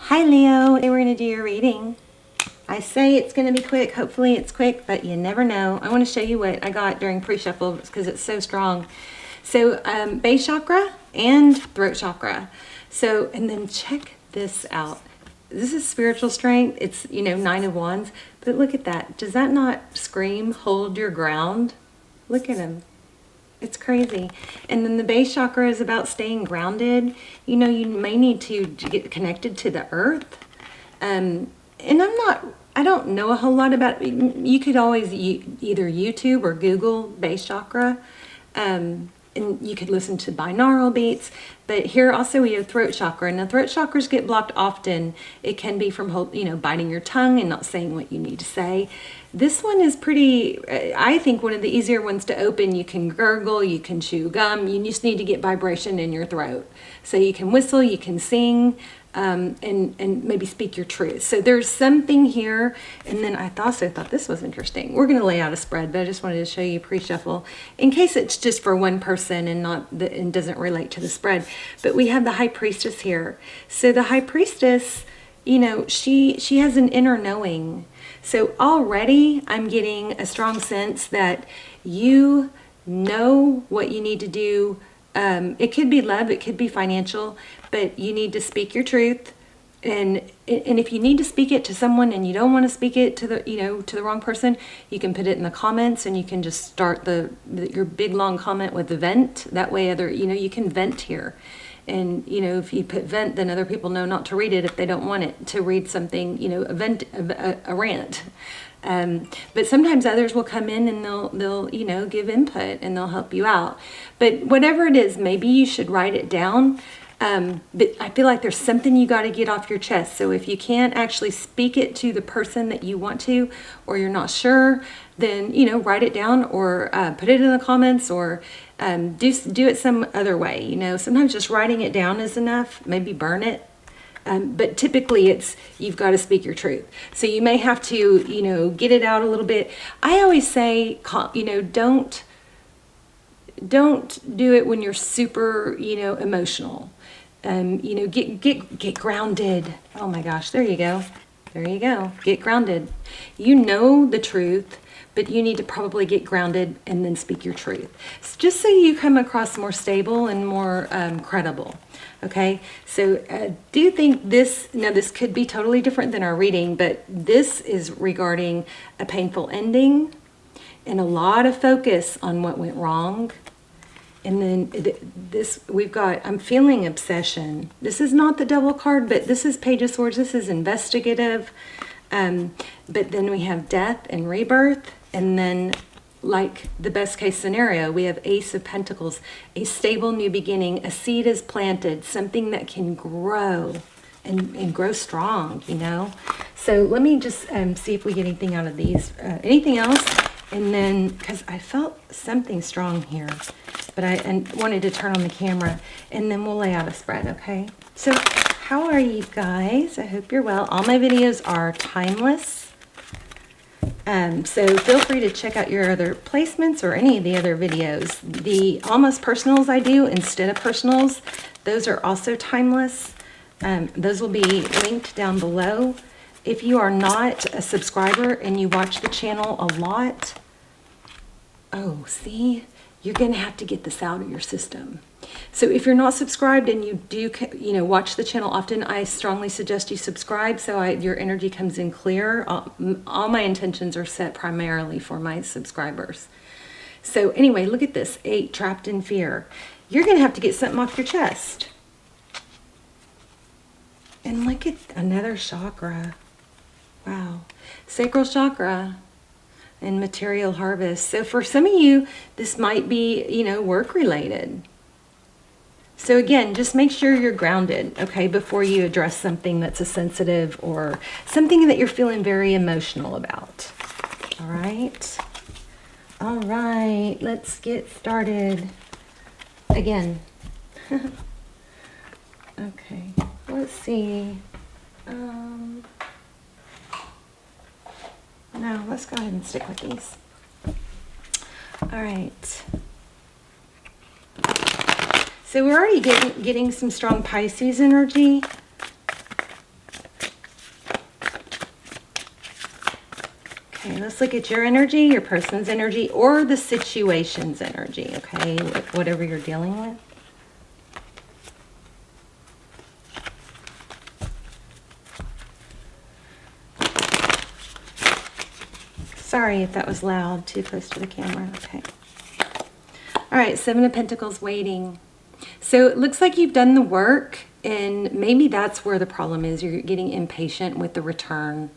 Hi Leo, today we're going to do your reading. I say it's going to be quick, hopefully it's quick, but you never know. I want to show you what I got during pre-shuffle because it's so strong. So base chakra and throat chakra. So, and then check this out. This is spiritual strength. It's, you know, 9 of Wands, but look at that. Does that not scream, hold your ground? Look at him. It's crazy. And then the base chakra is about staying grounded. You know, you may need to get connected to the earth. And I don't know a whole lot about it. You could always either YouTube or Google base chakra. And you could listen to binaural beats. But here also we have throat chakra. And the throat chakras get blocked often. It can be from, you know, biting your tongue and not saying what you need to say. This one is pretty, I think, one of the easier ones to open. You can gurgle, you can chew gum. You just need to get vibration in your throat. So you can whistle, you can sing, and maybe speak your truth. So there's something here. And then I also thought this was interesting. We're going to lay out a spread, but I just wanted to show you pre-shuffle in case it's just for one person and doesn't relate to the spread. But we have the High Priestess here. So the High Priestess, you know, she has an inner knowing. So already I'm getting a strong sense that you know what you need to do. It could be love, it could be financial, but you need to speak your truth. And if you need to speak it to someone and you don't want to speak it to the wrong person, you can put it in the comments and you can just start your big long comment with the vent. That way you can vent here. And, you know, if you put vent, then other people know not to read it if they don't want it to read something, you know, a rant. But sometimes others will come in and they'll, you know, give input and they'll help you out. But whatever it is, maybe you should write it down. But I feel like there's something you got to get off your chest. So if you can't actually speak it to the person that you want to, or you're not sure, then, you know, write it down or put it in the comments or do it some other way. You know, sometimes just writing it down is enough. Maybe burn it. But typically you've got to speak your truth. So you may have to, you know, get it out a little bit. I always say, you know, don't do it when you're super, you know, emotional. You know, get grounded. Oh my gosh, there you go. There you go. Get grounded. You know the truth, but you need to probably get grounded and then speak your truth. Just so you come across more stable and more credible. Okay, so do you think this could be totally different than our reading, but this is regarding a painful ending and a lot of focus on what went wrong. And then I'm feeling obsession. This is not the Devil card, but this is Page of Swords. This is investigative. But then we have death and rebirth. And then, like the best case scenario, we have Ace of Pentacles, a stable new beginning. A seed is planted, something that can grow and grow strong, you know. So let me just see if we get anything out of these. Anything else? And then, because I felt something strong here, but I wanted to turn on the camera, and then we'll lay out a spread, okay? So how are you guys? I hope you're well. All my videos are timeless. So feel free to check out your other placements or any of the other videos. The almost personals I do instead of personals, those are also timeless. Those will be linked down below. If you are not a subscriber and you watch the channel a lot, oh, see, you're going to have to get this out of your system. So if you're not subscribed and you do, you know, watch the channel often, I strongly suggest you subscribe so your energy comes in clear. All my intentions are set primarily for my subscribers. So anyway, look at this, 8, trapped in fear. You're going to have to get something off your chest. And look at another chakra. Wow. Sacral chakra and material harvest. So for some of you, this might be, you know, work related. So again, just make sure you're grounded, okay, before you address something that's a sensitive or something that you're feeling very emotional about. All right. All right. Let's get started again. Okay. Let's see. No, let's go ahead and stick with these. All right. So we're already getting some strong Pisces energy. Okay, let's look at your energy, your person's energy, or the situation's energy, okay? Whatever you're dealing with. Sorry if that was loud, too close to the camera. Okay. All right, Seven of Pentacles, waiting. So it looks like you've done the work, and maybe that's where the problem is. You're getting impatient with the return,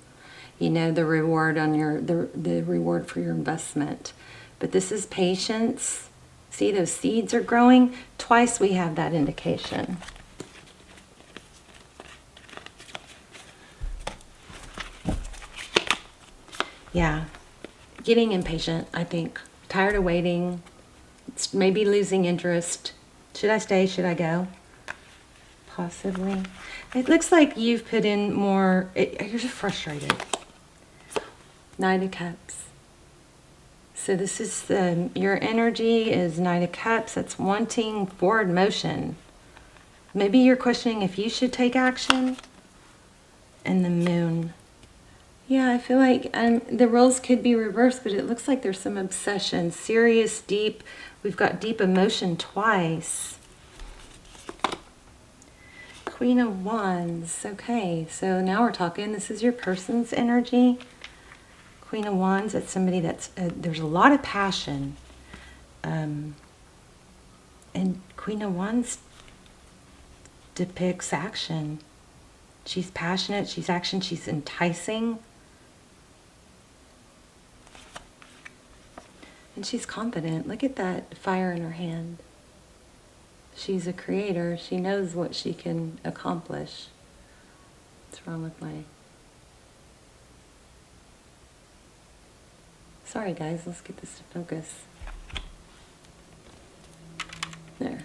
you know, the reward on the reward for your investment. But this is patience. See, those seeds are growing. Twice we have that indication. Yeah. Getting impatient, I think. Tired of waiting. It's maybe losing interest. Should I stay? Should I go? Possibly. It looks like you've put in more. You're just frustrated. Knight of Cups. So this is your energy is Knight of Cups. That's wanting forward motion. Maybe you're questioning if you should take action. And the Moon. Yeah, I feel like the roles could be reversed, but it looks like there's some obsession. Serious, deep. We've got deep emotion twice. Queen of Wands. Okay, so now we're talking. This is your person's energy. Queen of Wands, that's somebody that's, there's a lot of passion. And Queen of Wands depicts action. She's passionate, she's action, she's enticing. And she's confident. Look at that fire in her hand. She's a creator. She knows what she can accomplish. What's wrong with my... Sorry guys, let's get this to focus. There.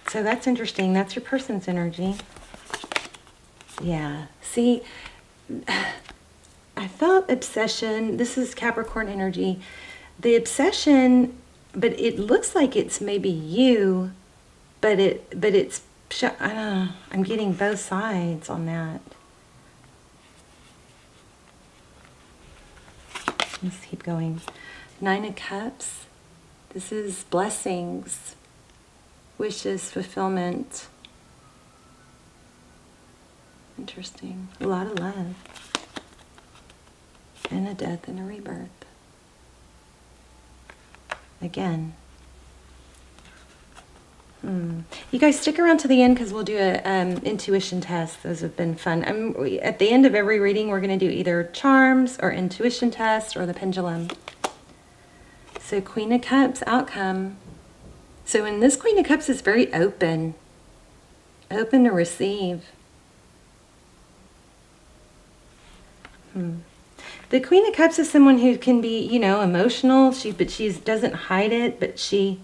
So that's interesting. That's your person's energy. Yeah. See, I felt obsession. This is Capricorn energy. The obsession, but it looks like it's maybe you, but it's, I don't know. I'm getting both sides on that. Let's keep going. Nine of Cups. This is blessings, wishes, fulfillment. Interesting. A lot of love. And a death and a rebirth. Again. You guys stick around to the end because we'll do a intuition test. Those have been fun. At the end of every reading, we're going to do either charms or intuition test or the pendulum. So Queen of Cups, outcome. So in this Queen of Cups is very open. Open to receive. The Queen of Cups is someone who can be, you know, emotional. But she doesn't hide it, but she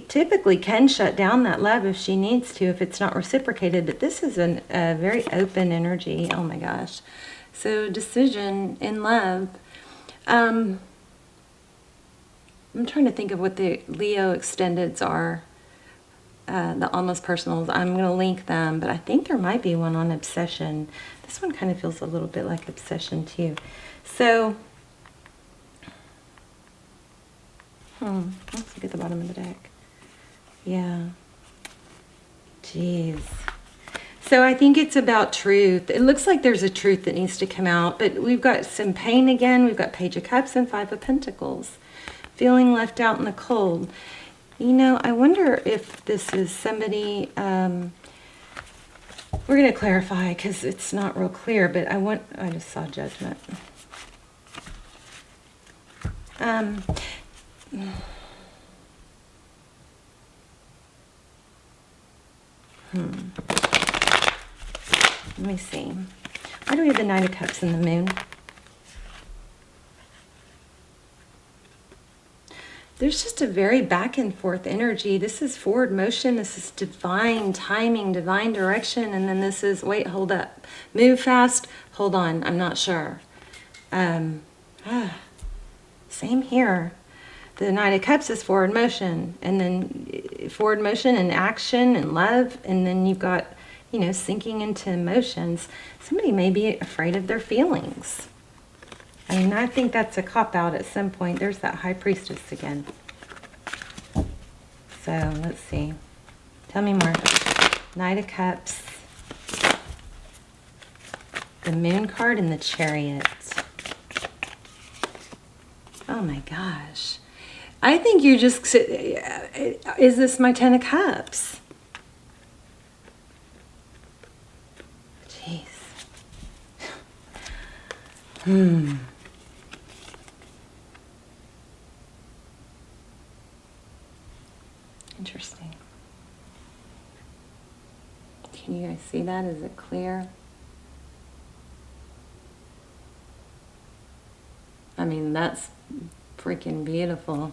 typically can shut down that love if she needs to, if it's not reciprocated. But this is a very open energy. Oh my gosh. So decision in love. I'm trying to think of what the Leo extendeds are. The almost personals. I'm going to link them, but I think there might be one on obsession. This one kind of feels a little bit like obsession too. So, let's look at the bottom of the deck. Yeah. Jeez. So I think it's about truth. It looks like there's a truth that needs to come out, but we've got some pain again. We've got Page of Cups and Five of Pentacles. Feeling left out in the cold. You know, I wonder if this is somebody, we're going to clarify because it's not real clear, but I just saw Judgment. Let me see. Why do we have the Nine of Cups and the Moon? There's just a very back and forth energy. This is forward motion. This is divine timing, divine direction. And then this is, wait, hold up. Move fast. Hold on. I'm not sure. Same here. The Nine of Cups is forward motion. And then forward motion and action and love, and then you've got, you know, sinking into emotions. Somebody may be afraid of their feelings. I mean, I think that's a cop-out at some point. There's that High Priestess again. So, let's see. Tell me more. Knight of Cups. The Moon card and the Chariot. Oh my gosh. I think you're just... Is this my Ten of Cups? Jeez. Interesting. Can you guys see that? Is it clear? I mean, that's freaking beautiful.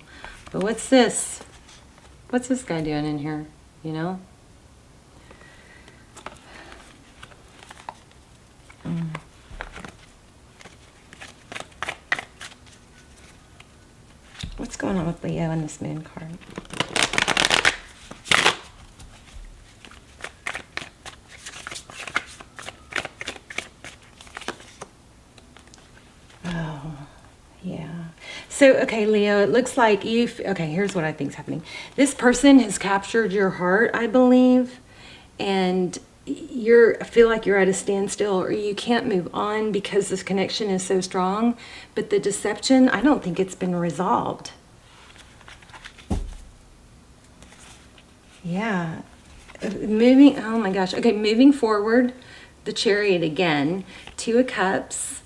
But what's this? What's this guy doing in here? You know? What's going on with Leo in this Moon card? So, okay, Leo, it looks like okay, here's what I think is happening. This person has captured your heart, I believe, and I feel like you're at a standstill, or you can't move on because this connection is so strong. But the deception, I don't think it's been resolved. Yeah. Oh my gosh. Okay, moving forward, the Chariot again, Two of Cups.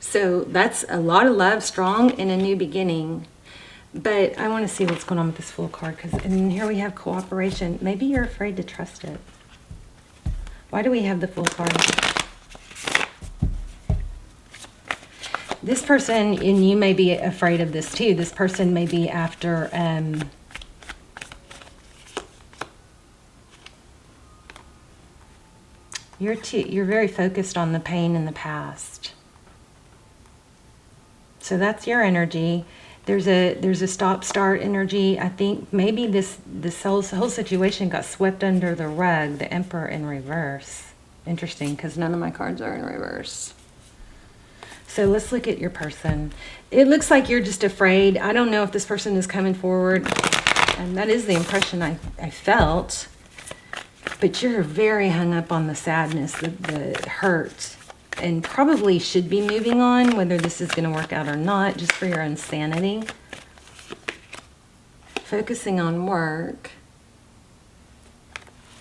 So that's a lot of love, strong, and a new beginning. But I want to see what's going on with this Fool card, and here we have cooperation. Maybe you're afraid to trust it. Why do we have the Fool card? This person, and you may be afraid of this too, this person may be after... You're very focused on the pain in the past. So that's your energy. There's a stop-start energy. I think maybe this whole situation got swept under the rug. The Emperor in reverse. Interesting, because none of my cards are in reverse. So let's look at your person. It looks like you're just afraid. I don't know if this person is coming forward, and that is the impression I felt. But you're very hung up on the sadness, the hurt, and probably should be moving on, whether this is going to work out or not, just for your own sanity. Focusing on work.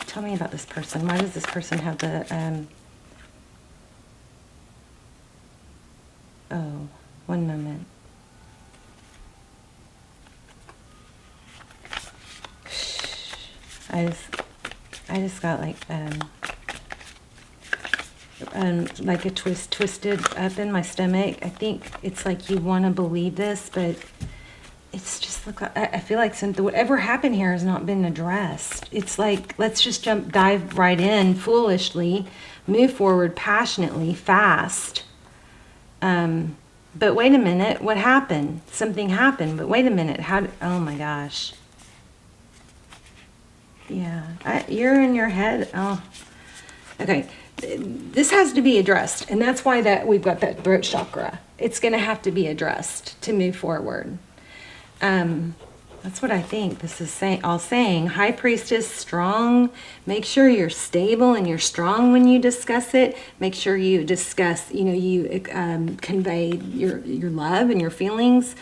Tell me about this person. Why does this person have the... Oh, one moment. I just got like a twisted up in my stomach. I think it's like you want to believe this, but it's just I feel like whatever happened here has not been addressed. It's like, let's just dive right in foolishly, move forward passionately, fast. But wait a minute, what happened? Something happened, but wait a minute, oh my gosh. Yeah, you're in your head. Oh, okay. This has to be addressed, and that's why we've got that throat chakra. It's going to have to be addressed to move forward. That's what I think this is saying. High Priestess, strong. Make sure you're stable and you're strong when you discuss it. Make sure you discuss, you convey your love and your feelings.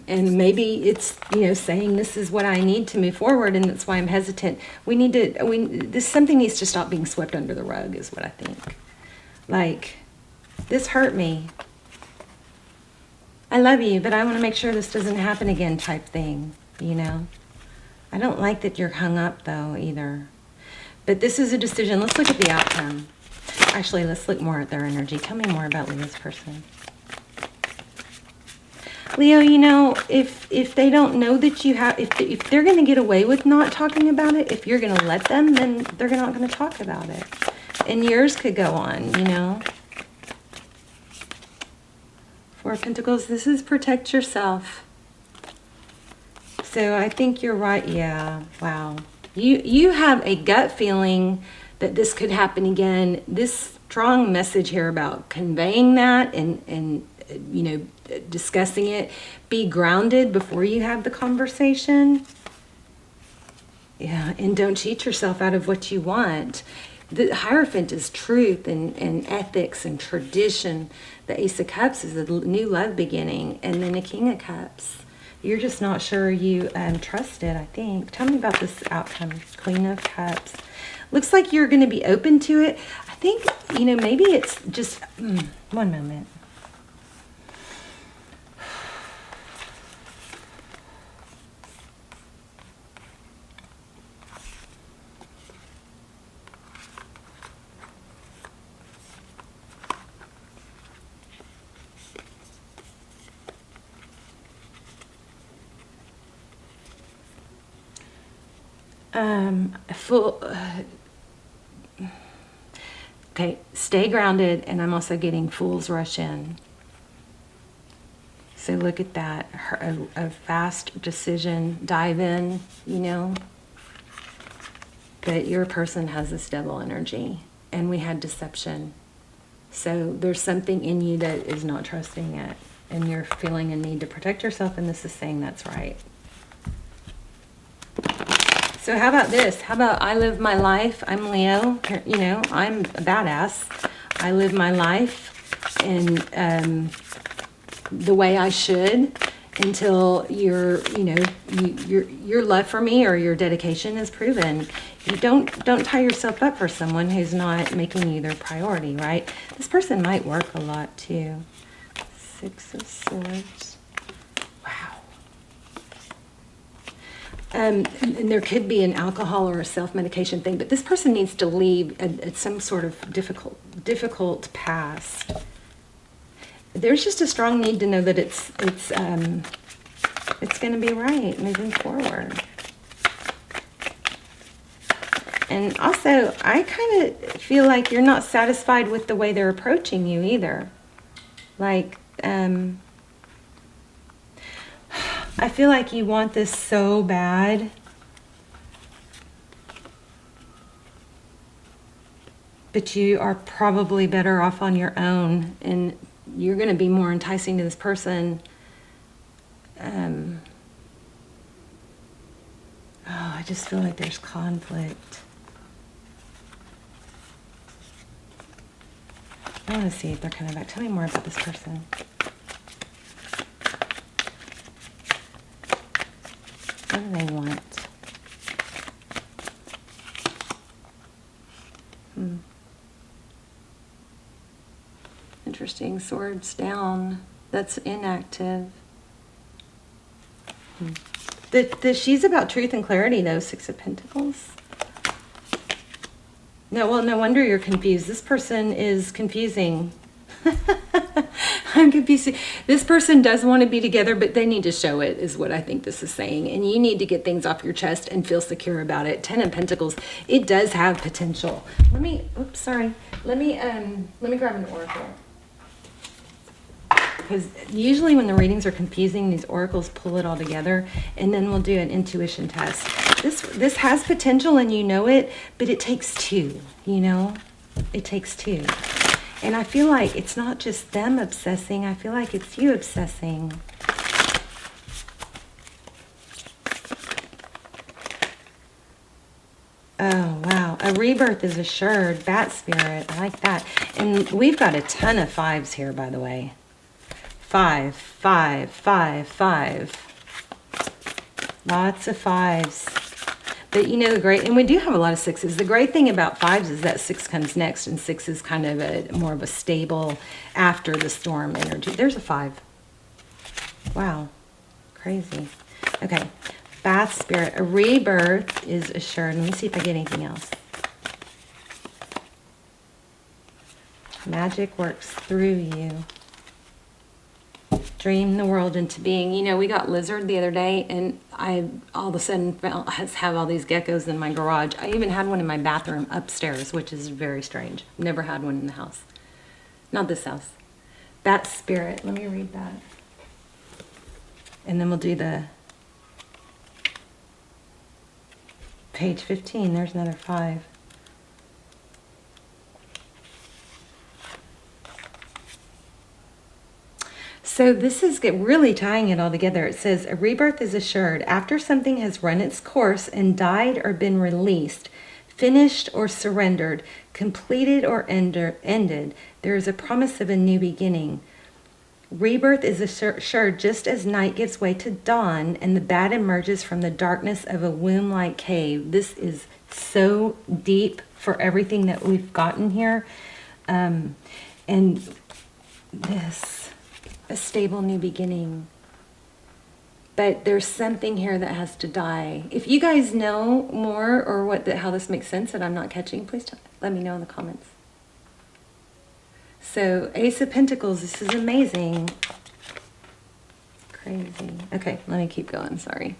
And maybe it's, saying this is what I need to move forward, and that's why I'm hesitant. Something needs to stop being swept under the rug is what I think. Like, this hurt me. I love you, but I want to make sure this doesn't happen again type thing, I don't like that you're hung up, though, either. But this is a decision. Let's look at the outcome. Actually, let's look more at their energy. Tell me more about Leo's person. Leo, if they don't know that you have, if they're going to get away with not talking about it, if you're going to let them, then they're not going to talk about it. And years could go on, Four of Pentacles, this is protect yourself. So I think you're right. Yeah. Wow. You have a gut feeling that this could happen again. This strong message here about conveying that and you know, discussing it. Be grounded before you have the conversation. Yeah, and don't cheat yourself out of what you want. The Hierophant is truth and ethics and tradition. The Ace of Cups is a new love beginning. And then the King of Cups. You're just not sure you trust it, I think. Tell me about this outcome. Queen of Cups. Looks like you're going to be open to it. I think, you know, maybe it's just... one moment. Okay, stay grounded, and I'm also getting fools rush in. So look at that, a fast decision, dive in, you know. But your person has this devil energy, and we had deception. So there's something in you that is not trusting it, and you're feeling a need to protect yourself, and this is saying that's right. So how about this? How about I live my life? I'm Leo. You know, I'm a badass. I live my life and the way I should until your love for me or your dedication is proven. You don't tie yourself up for someone who's not making you their priority, right? This person might work a lot too. 6 of Swords. And there could be an alcohol or a self-medication thing, but this person needs to leave at some sort of difficult past. There's just a strong need to know that it's going to be right moving forward. And also, I kind of feel like you're not satisfied with the way they're approaching you either. Like, I feel like you want this so bad. But you are probably better off on your own. And you're going to be more enticing to this person. I just feel like there's conflict. I want to see if they're coming back. Tell me more about this person. What do they want? Interesting. Swords down. That's inactive. She's about truth and clarity, though. 6 of Pentacles. No, well, no wonder you're confused. This person is confusing. I'm confused. This person does want to be together, but they need to show it, is what I think this is saying. And you need to get things off your chest and feel secure about it. 10 of Pentacles, it does have potential. Let me grab an oracle. Because usually when the readings are confusing, these oracles pull it all together, and then we'll do an intuition test. This has potential, and you know it, but it takes 2, you know? It takes 2. And I feel like it's not just them obsessing. I feel like it's you obsessing. Oh, wow. A rebirth is assured. Bat spirit. I like that. And we've got a ton of 5s here, by the way. 5, 5, 5, 5. Lots of 5s. But you know, and we do have a lot of 6s. The great thing about 5s is that 6 comes next, and 6 is kind of more of a stable after the storm energy. There's a 5. Wow. Crazy. Okay. Bath spirit. A rebirth is assured. Let me see if I get anything else. Magic works through you. Dream the world into being. You know, we got lizard the other day, and I all of a sudden have all these geckos in my garage. I even had one in my bathroom upstairs, which is very strange. Never had one in the house. Not this house. Bat spirit. Let me read that. And then we'll do the Page 15, there's another 5. So this is really tying it all together. It says, a rebirth is assured after something has run its course and died or been released, finished or surrendered, completed or ended. There is a promise of a new beginning. Rebirth is assured just as night gives way to dawn and the bat emerges from the darkness of a womb-like cave. This is so deep for everything that we've gotten here. And this... a stable new beginning. But there's something here that has to die. If you guys know more or how this makes sense that I'm not catching, please let me know in the comments. So Ace of Pentacles, this is amazing. Crazy. Okay, let me keep going, sorry.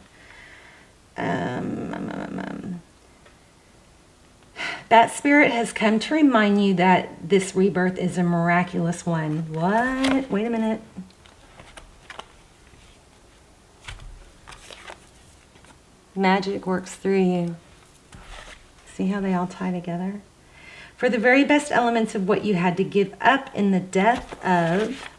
That spirit has come to remind you that this rebirth is a miraculous one. What? Wait a minute. Magic works through you. See how they all tie together? For the very best elements of what you had to give up in the death of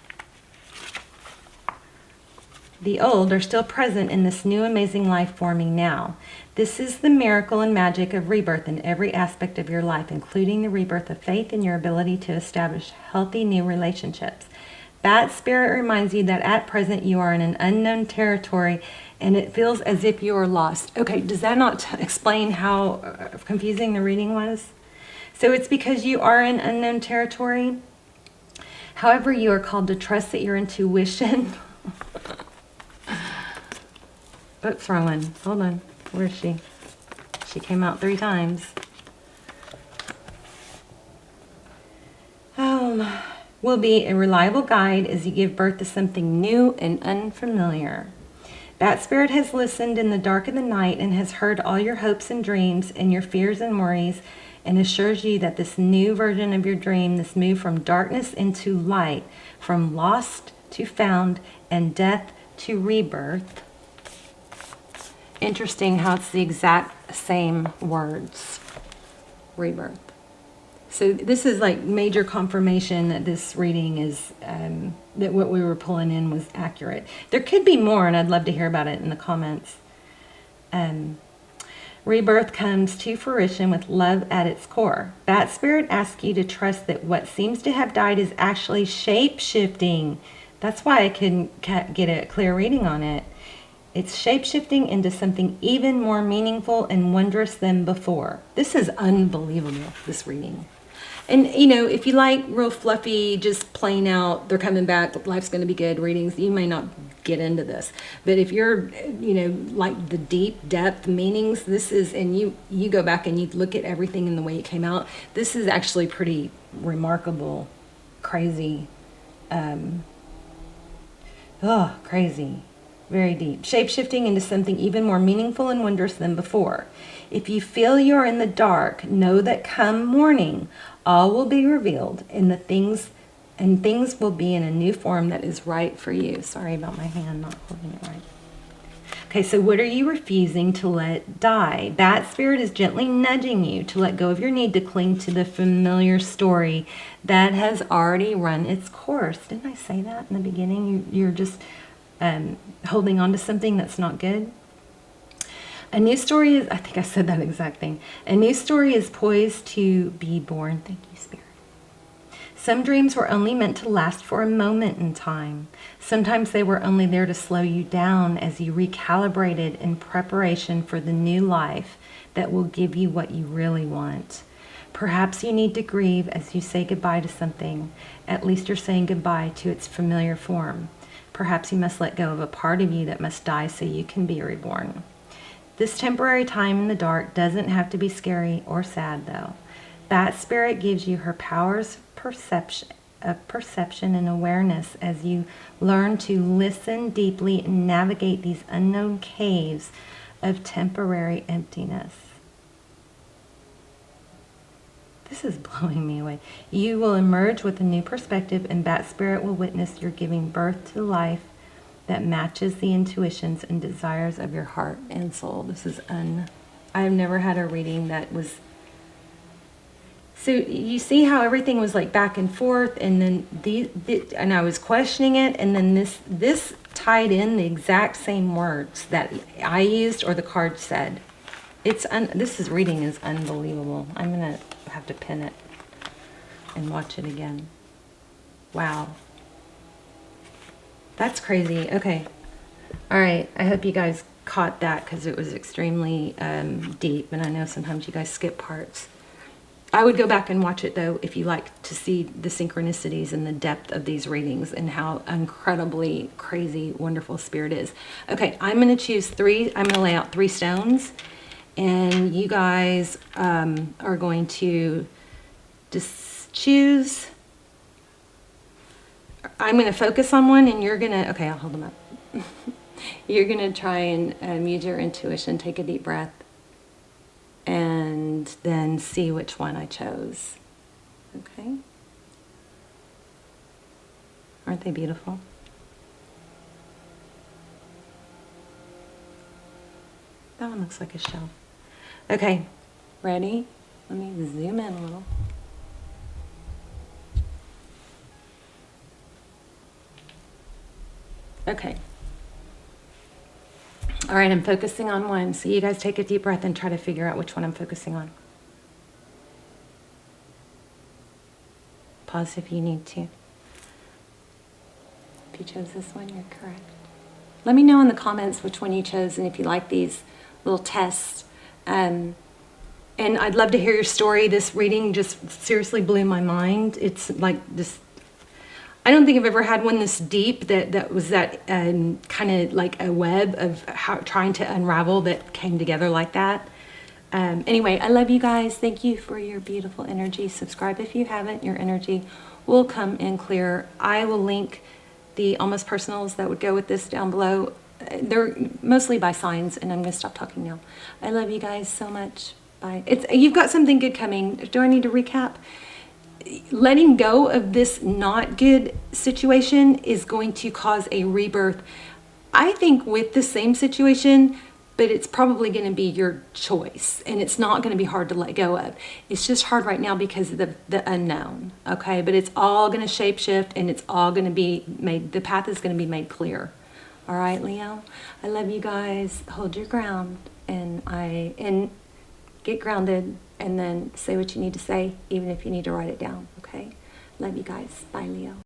the old are still present in this new amazing life forming now. This is the miracle and magic of rebirth in every aspect of your life, including the rebirth of faith and your ability to establish healthy new relationships. That spirit reminds you that at present you are in an unknown territory and it feels as if you are lost. Okay, does that not explain how confusing the reading was? So it's because you are in unknown territory. However, you are called to trust that your intuition... Oops, wrong one. Hold on. Where is she? She came out 3 times. Will be a reliable guide as you give birth to something new and unfamiliar. That spirit has listened in the dark of the night and has heard all your hopes and dreams and your fears and worries and assures you that this new version of your dream, this move from darkness into light, from lost to found and death to rebirth. Interesting how it's the exact same words. Rebirth. So this is like major confirmation that this reading is, that what we were pulling in was accurate. There could be more, and I'd love to hear about it in the comments. Rebirth comes to fruition with love at its core. That spirit asks you to trust that what seems to have died is actually shape-shifting. That's why I couldn't get a clear reading on it. It's shape-shifting into something even more meaningful and wondrous than before. This is unbelievable, this reading. And, you know, if you like real fluffy, just plain out, they're coming back, life's going to be good readings, you may not get into this. But if you're, you know, like the deep depth meanings, this is, and you go back and you look at everything in the way it came out, this is actually pretty remarkable, crazy, crazy. Very deep. Shape-shifting into something even more meaningful and wondrous than before. If you feel you're in the dark, know that come morning, all will be revealed and things will be in a new form that is right for you. Sorry about my hand not holding it right. Okay, so what are you refusing to let die? That spirit is gently nudging you to let go of your need to cling to the familiar story that has already run its course. Didn't I say that in the beginning? You're just... holding on to something that's not good. A new story is, I think I said that exact thing. A new story is poised to be born. Thank you, Spirit. Some dreams were only meant to last for a moment in time. Sometimes they were only there to slow you down as you recalibrated in preparation for the new life that will give you what you really want. Perhaps you need to grieve as you say goodbye to something. At least you're saying goodbye to its familiar form. Perhaps you must let go of a part of you that must die so you can be reborn. This temporary time in the dark doesn't have to be scary or sad, though. That spirit gives you her powers of perception and awareness as you learn to listen deeply and navigate these unknown caves of temporary emptiness. This is blowing me away. You will emerge with a new perspective, and that spirit will witness your giving birth to life that matches the intuitions and desires of your heart and soul. This is I've never had a reading that was... So you see how everything was like back and forth, and then and I was questioning it, and then this tied in the exact same words that I used or the card said. This reading is unbelievable. I'm gonna have to pin it and watch it again. Wow. That's crazy. Okay. All right. I hope you guys caught that because it was extremely deep, and I know sometimes you guys skip parts. I would go back and watch it though if you like to see the synchronicities and the depth of these readings and how incredibly crazy, wonderful Spirit is. Okay, I'm going to choose three. I'm going to lay out 3 stones, and you guys are going to just choose. I'm going to focus on one, and you're going to, okay, I'll hold them up. You're going to try and use your intuition, take a deep breath, and then see which one I chose. Okay? Aren't they beautiful? That one looks like a shell. Okay, ready? Let me zoom in a little. Okay. All right, I'm focusing on one. So you guys take a deep breath and try to figure out which one I'm focusing on. Pause if you need to. If you chose this one, you're correct. Let me know in the comments which one you chose and if you like these little tests. And I'd love to hear your story. This reading just seriously blew my mind. It's like this... I don't think I've ever had one this deep that was that kind of like a web of trying to unravel that came together like that. Anyway, I love you guys. Thank you for your beautiful energy. Subscribe if you haven't. Your energy will come in clear. I will link the almost personals that would go with this down below. They're mostly by signs, and I'm going to stop talking now. I love you guys so much. Bye. You've got something good coming. Do I need to recap? Letting go of this not good situation is going to cause a rebirth, I think, with the same situation, but it's probably going to be your choice, and it's not going to be hard to let go of. It's just hard right now because of the unknown, okay? But it's all going to shape shift, and it's all going to be made, the path is going to be made clear. All right, Leo? I love you guys. Hold your ground, and get grounded, and then say what you need to say, even if you need to write it down, okay? Love you guys. Bye, Leo.